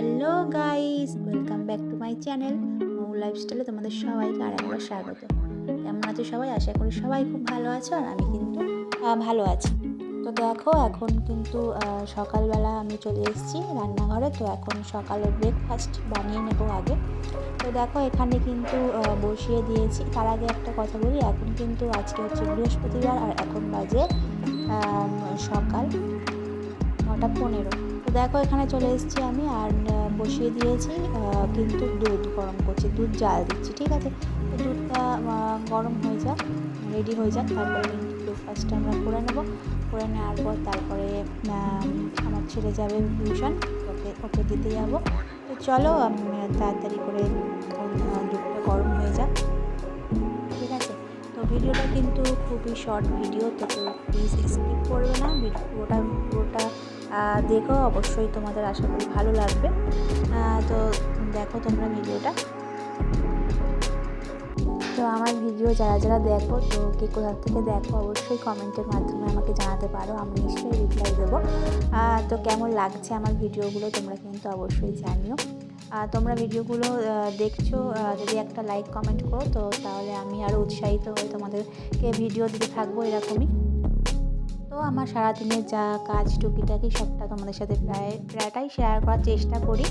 Hello guys, welcome back to my channel Mou লাইফস্টাইলে তোমাদের সবাইকে আরেকবার স্বাগত। কেমন আছো সবাই? আশা করি সবাই খুব ভালো আছো, আর আমি কিন্তু ভালো আছি। তো দেখো, এখন কিন্তু সকালবেলা আমি চলে এসেছি রান্নাঘরে। তো এখন সকালের ব্রেকফাস্ট বানিয়ে নেবো আগে। তো দেখো, এখানে কিন্তু বসিয়ে দিয়েছি। তার আগে একটা কথা বলি, এখন কিন্তু আজকে হচ্ছে বৃহস্পতিবার, আর এখন বাজে সকাল 9:15। তো দেখো, এখানে চলে এসেছি আমি, আর বসিয়ে দিয়েছি কিন্তু দুধ গরম করছি, দুধ জাল দিচ্ছি। ঠিক আছে, তো দুধটা গরম হয়ে যাক, রেডি হয়ে যাক, তারপরে কিন্তু ব্রেকফাস্টটা আমরা করে নেব। করে নেওয়ার পর তারপরে আমার ছেলে যাবে টিউশন, ওকে দিতে যাব। তো চলো তাড়াতাড়ি করে দুধটা গরম হয়ে যাক। ঠিক আছে, তো ভিডিওটা কিন্তু খুবই শর্ট ভিডিও, তো প্লিজ স্কিপ করবে না, পুরোটা দেখো। অবশ্যই তোমাদের আশা করি ভালো লাগবে। তো দেখো তোমরা ভিডিওটা। তো আমার ভিডিও যারা যারা দেখো, তো কে কোথা থেকে দেখো অবশ্যই কমেন্টের মাধ্যমে আমাকে জানাতে পারো, আমি নিশ্চয়ই রিপ্লাই দেবো। তো কেমন লাগছে আমার ভিডিওগুলো তোমরা কিন্তু অবশ্যই জানিও। তোমরা ভিডিওগুলো দেখছো, যদি একটা লাইক কমেন্ট করো, তো তাহলে আমি আরও উৎসাহিত হয়ে তোমাদেরকে ভিডিও দিতে থাকবো এরকমই। তো আমার সারাদিনের যা কাজ টুকিটাকি সবটা তোমাদের সাথে প্রায়টাই শেয়ার করার চেষ্টা করি।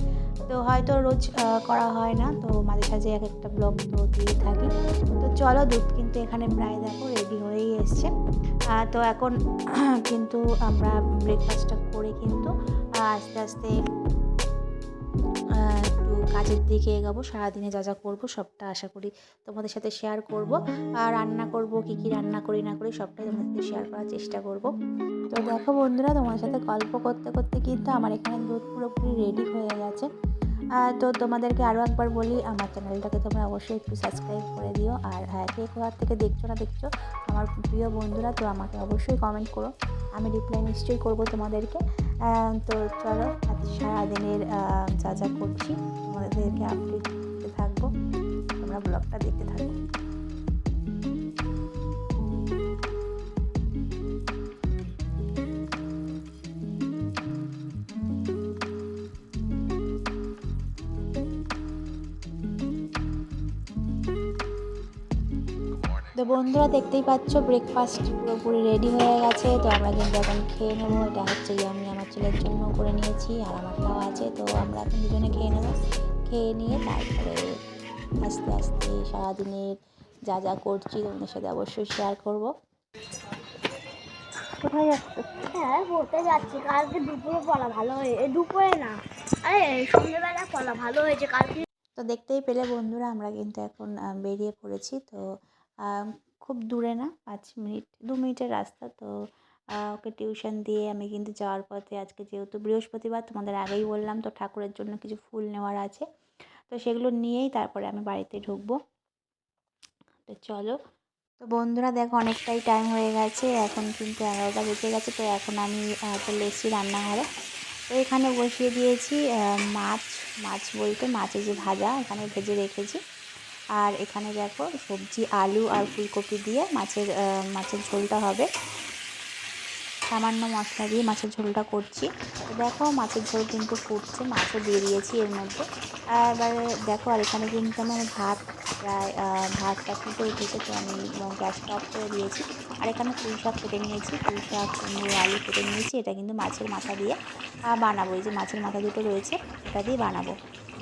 তো হয়তো রোজ করা হয় না, তো মাঝে সাঝে এক একটা ব্লগ তো দিয়ে থাকি। তো চলো, দুধ কিন্তু এখানে প্রায় দেখো রেডি হয়েই এসছে। তো এখন কিন্তু আমরা ব্রেকফাস্টটা করে কিন্তু আস্তে আস্তে একটু কাজের দিকে এগাবো। সারাদিনে যা যা করবো সবটা আশা করি তোমাদের সাথে শেয়ার করব। আর রান্না করব, কী কী রান্না করি না করি সবটাই তোমাদের সাথে শেয়ার করার চেষ্টা করব। তো দেখো বন্ধুরা, তোমার সাথে গল্প করতে করতে কিন্তু আমার এখানে দুধ পুরোপুরি রেডি হয়ে গেছে। তো তোমাদেরকে আরও একবার বলি, আমার চ্যানেলটাকে তোমরা অবশ্যই একটু সাবস্ক্রাইব করে দিও। আর হ্যাঁ, কে কোথা থেকে দেখছো না দেখছো আমার প্রিয় বন্ধুরা, তো আমাকে অবশ্যই কমেন্ট করো, আমি রিপ্লাই নিশ্চয়ই করব তোমাদেরকে। তো চলো, আজ সারাদিনের যা যা করছি তোমাদেরকে আপডেট দিতে থাকবো, তোমরা ব্লগটা দেখতে থাকো। তো বন্ধুরা, দেখতেই পাচ্ছ ব্রেকফাস্ট পুরোপুরি রেডি হয়ে গেছে। তো আমরা কিন্তু এখন খেয়ে নেবো। এটা হচ্ছে আমি আমার ছেলের জন্য করে নিয়েছি, আর আমারটাও আছে। তো আমরা এখন দুজনে খেয়ে নেবো। খেয়ে নিয়ে তারপরে আস্তে আস্তে সারাদিনের যা যা করছি তোমাদের সাথে অবশ্যই শেয়ার করব। কোথায় যাচ্ছ? হ্যাঁ, পড়তে যাচ্ছি। কালকে দুপুরে পড়া ভালো হয়ে দুপুরে না, আরে সন্ধ্যেবেলা পড়া ভালো হয়েছে কালকে। তো দেখতেই পেলে বন্ধুরা, আমরা কিন্তু এখন বেরিয়ে পড়েছি। তো খুব দূরে না, 5 মিনিট 2 মিনিটের রাস্তা। তো ওকে টিউশন দিয়ে আমি কিন্তু যাওয়ার পথে, আজকে যেহেতু বৃহস্পতিবার তোমাদের আগেই বললাম, তো ঠাকুরের জন্য কিছু ফুল নেওয়ার আছে, তো সেগুলো নিয়েই তারপরে আমি বাড়িতে ঢুকবো। তো চলো। তো বন্ধুরা দেখো, অনেকটাই টাইম হয়ে গেছে, এখন কিন্তু 11টা বেজে গেছে। তো এখন আমি চলে এসেছি রান্নাঘরে। তো এখানে বসিয়ে দিয়েছি মাছ। মাছ বলতে মাছের যে ভাজা, এখানে ভেজে রেখেছি। আর এখানে দেখো সবজি, আলু আর ফুলকপি দিয়ে মাছের ঝোলটা হবে। সামান্য মশলা দিয়ে মাছের ঝোলটা করছি। তো দেখো, মাছের ঝোল কিন্তু ফুটছে, মাছও দিয়ে দিয়েছি এর মধ্যে। এবারে দেখো, আর এখানে কিন্তু আমার ভাতটা ফুটে উঠেছে। তো আমি গ্যাসটা অফ করে দিয়েছি। আর এখানে পুঁই শাক কেটে নিয়েছি, পুঁই শাক, কুমড়ো, আলু কেটে নিয়েছি। এটা কিন্তু মাছের মাথা দিয়ে বানাবো। এই যে মাছের মাথা দুটো রয়েছে, এটা দিয়ে বানাবো।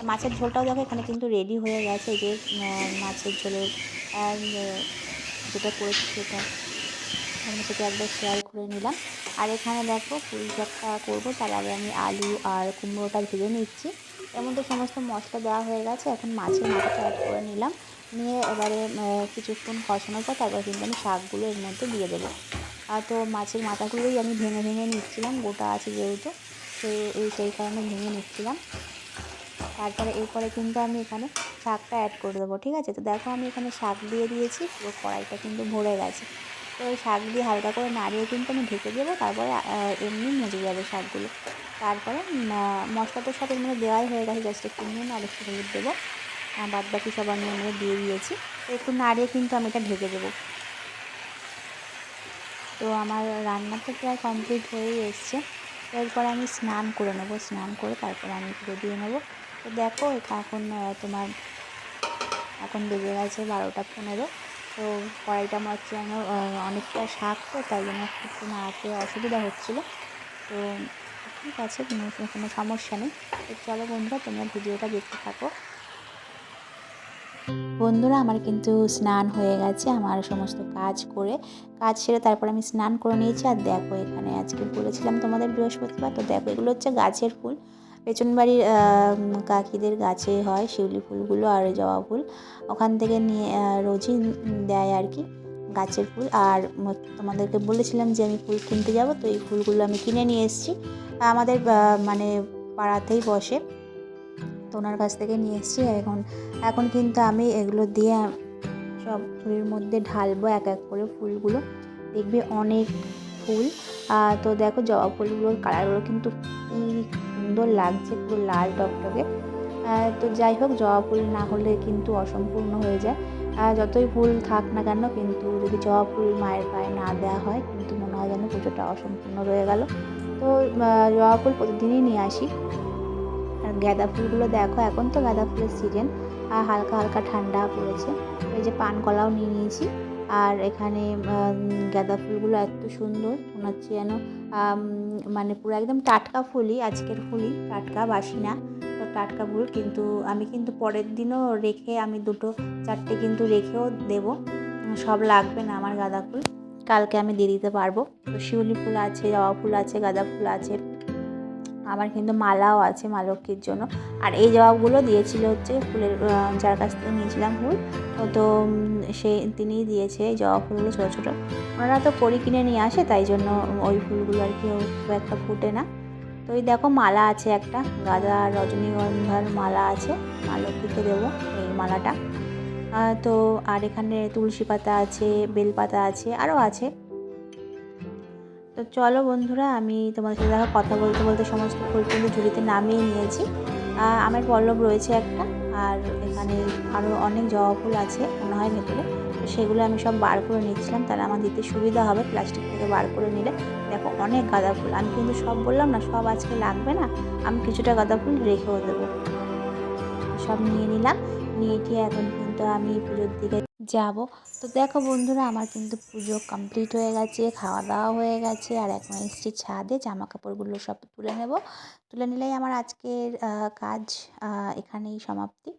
মাছের ঝোলটাও দেখো এখানে কিন্তু রেডি হয়ে গেছে। এই যে মাছের ঝোলের যেটা করেছি সেটা আপনাদের সাথে একবার শেয়ার করে নিলাম। আর এখানে দেখো পুঁই শাকটা করবো, তার আগে আমি আলু আর কুমড়োটা ভেজে নিচ্ছি। এর মধ্যে সমস্ত মশলা দেওয়া হয়ে গেছে। এখন মাছের মাথাটা অ্যাড করে নিলাম, নিয়ে এবারে কিছুক্ষণ কষানোর পর তারপর কিন্তু আমি শাকগুলো এর মধ্যে দিয়ে দেবো। তো মাছের মাথাগুলোই আমি ভেঙে ভেঙে নিচ্ছিলাম, গোটা আছে যেহেতু, সেই কারণে ভেঙে নিচ্ছিলাম। তারপরে এরপরে কিন্তু আমি এখানে শাকটা অ্যাড করে দেবো। ঠিক আছে, তো দেখো আমি এখানে শাক দিয়ে দিয়েছি, পুরো কড়াইটা কিন্তু ভরে গেছে। তো ওই শাক দিয়ে হালকা করে নাড়িয়ে কিন্তু আমি ঢেকে দেবো, তারপরে এমনি মজে যাবে শাকগুলো। তারপরে মশলা তো সব এর মধ্যে দেওয়াই হয়ে গেছে, জাস্ট একটু নুন আর একটু হলুদ দেবো। বাদ বাকি সব আমি এর মধ্যে দিয়ে দিয়েছি। তো একটু নাড়িয়ে কিন্তু আমি এটা ঢেকে দেবো। তো আমার রান্না তো প্রায় কমপ্লিট হয়েই এসছে। তো এরপরে আমি স্নান করে নেব, স্নান করে তারপরে আমি পুজো দিয়ে নেব। তো দেখো এখন তোমার এখন বেজে গেছে 12টা 15। তো কড়াইটা আমার হচ্ছে যেন অনেকটা শাক, তো তাই জন্য একটু নাড়াতে অসুবিধা হচ্ছিলো। তো ঠিক আছে, কোনো সমস্যা নেই। তো চলো বন্ধুরা, তোমরা ভিডিওটা দেখতে থাকো। বন্ধুরা আমার কিন্তু স্নান হয়ে গেছে, আমার সমস্ত কাজ সেরে তারপর আমি স্নান করে নিয়েছি। আর দেখো এখানে আজকে বলেছিলাম তোমাদের বৃহস্পতিবার, তো দেখো এগুলো হচ্ছে গাছের ফুল, পেছন বাড়ির কাকিদের গাছে হয় শিউলি ফুলগুলো আর জবা ফুল, ওখান থেকে নিয়ে রোজই দেয় আর কি গাছের ফুল। আর তোমাদেরকে বলেছিলাম যে আমি ফুল কিনতে যাব, তো এই ফুলগুলো আমি কিনে নিয়ে এসেছি। আমাদের মানে পাড়াতেই বসে, তো ওনার কাছ থেকে নিয়ে এসেছি। এখন কিন্তু আমি এগুলো দিয়ে সব ফুলের মধ্যে ঢালবো এক এক করে ফুলগুলো, দেখবে অনেক ফুল। তো দেখো জবা ফুলগুলোর কালারগুলো কিন্তু কি সুন্দর লাগছে, পুরো লাল টকটকে। তো যাই হোক, জবা ফুল না হলে কিন্তু অসম্পূর্ণ হয়ে যায়। যতই ফুল থাক না কেন, কিন্তু যদি জবা ফুল মায়ের পায়ে না দেওয়া হয় কিন্তু মনে হয় যেন পুজোটা অসম্পূর্ণ রয়ে গেল। তো জবা ফুল প্রতিদিনই নিয়ে আসি। আর গাঁদা ফুলগুলো দেখো, এখন তো গাঁদা ফুলের সিজন, আর হালকা হালকা ঠান্ডা পড়েছে। এই যে পান কলাও নিয়ে নিয়েছি। আর এখানে গাঁদা ফুলগুলো এত সুন্দর, মনে হচ্ছে যেন মানে পুরো একদম টাটকা ফুলই, আজকের ফুলই টাটকা, বাসি না। তো টাটকা ফুল, কিন্তু আমি কিন্তু পরের দিনও রেখে আমি 2-4টে কিন্তু রেখেও দেবো, সব লাগবে না আমার গাঁদা ফুল, কালকে আমি দিয়ে দিতে পারবো। তো শিউলি ফুল আছে, জবা ফুল আছে, গাঁদা ফুল আছে, আমার কিন্তু মালাও আছে মা লক্ষ্মীর জন্য। আর এই জবাগুলো দিয়েছিল হচ্ছে ফুলের যার কাছ থেকে নিয়েছিলাম ফুল, তো তিনিই দিয়েছে এই জবা ফুলগুলো ছোটো ছোটো। ওনারা তো কড়ি কিনে নিয়ে আসে, তাই জন্য ওই ফুলগুলো আর কি খুব একটা ফুটে না। তো এই দেখো মালা আছে, একটা গাঁদা আর রজনীগন্ধার মালা আছে, মা লক্ষ্মীকে দেবো এই মালাটা। তো আর এখানে তুলসী পাতা আছে, বেলপাতা আছে, আরও আছে। তো চলো বন্ধুরা, আমি তোমাদের সাথে দেখো কথা বলতে বলতে সমস্ত ফুল কিন্তু ঝুড়িতে নামিয়ে নিয়েছি। আমার পল্লব রয়েছে একটা, আর এখানে আরও অনেক জবা ফুল আছে মনে হয় ভেতরে, তো সেগুলো আমি সব বার করে নিচ্ছিলাম, তাহলে আমার দিতে সুবিধা হবে প্লাস্টিক থেকে বার করে নিলে। দেখো অনেক গাঁদা ফুল, আমি কিন্তু সব বললাম না সব আজকে লাগবে না, আমি কিছুটা গাঁদা ফুল রেখেও দেবো। সব নিয়ে নিলাম, নিয়ে টিয়ে এখন কিন্তু আমি পুজোর দিকে যাব। তো দেখো বন্ধুরা, আমার কিন্তু পুজো কমপ্লিট হয়ে গেছে, খাওয়া দাওয়া হয়ে গেছে, আর এখন এসেছি ছাদে, জামা কাপড়গুলো সব তুলে নেব। তুলে নিলেই আমার আজকের কাজ এখানেই সমাপ্তি।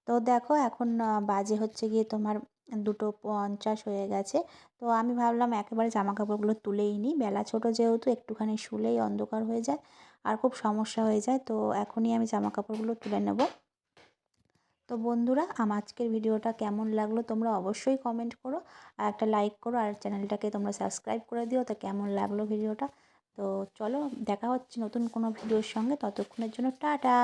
তো দেখো এখন বাজে হচ্ছে গিয়ে তোমার 2:50 হয়ে গেছে। তো আমি ভাবলাম একেবারে জামা কাপড়গুলো তুলেই নিই, বেলা ছোটো যেহেতু একটুখানি শুলেই অন্ধকার হয়ে যায় আর খুব সমস্যা হয়ে যায়, তো এখনই আমি জামা কাপড়গুলো তুলে নেব। তো বন্ধুরা, আমার আজকের ভিডিওটা কেমন লাগলো তোমরা অবশ্যই কমেন্ট করো, আর একটা লাইক করো, আর চ্যানেলটাকে তোমরা সাবস্ক্রাইব করে দিও। তো কেমন লাগলো ভিডিওটা। তো চলো দেখা হচ্ছে নতুন কোনো ভিডিওর সঙ্গে, ততক্ষণের জন্য টাটা।